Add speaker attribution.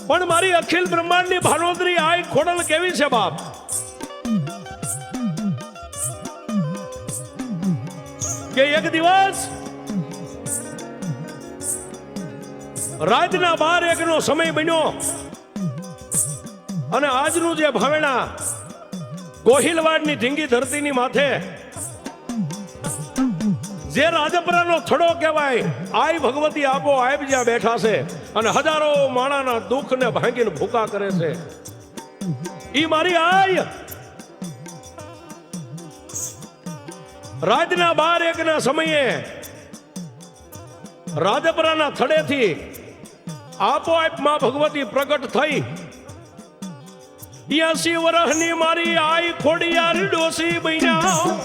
Speaker 1: પણ મારી અખિલ બ્રહ્માંડની ભાનોદરી આય ખોડલ કેવી છે બાપ? કે એક દિવસ રાતના 12-1 નો સમય બન્યો અને આજનું જે ભાવેણા ગોહિલવાડની ઢીંગી ધરતીની માથે જે રાજપરાનો થડો કહેવાય આય ભગવતી આપો આપ જ્યાં બેઠા છે અને હજારો માણાના દુઃખને ભાંગીને ભૂકા કરે છે. ઈ મારી આય રાતના 12-1 ના સમયે રાજપરાના થડેથી આપોઆપ માં ભગવતી પ્રગટ થઈ. 82 વર્ષની મારી આય ખોડિયાર ડોસી બન્યા.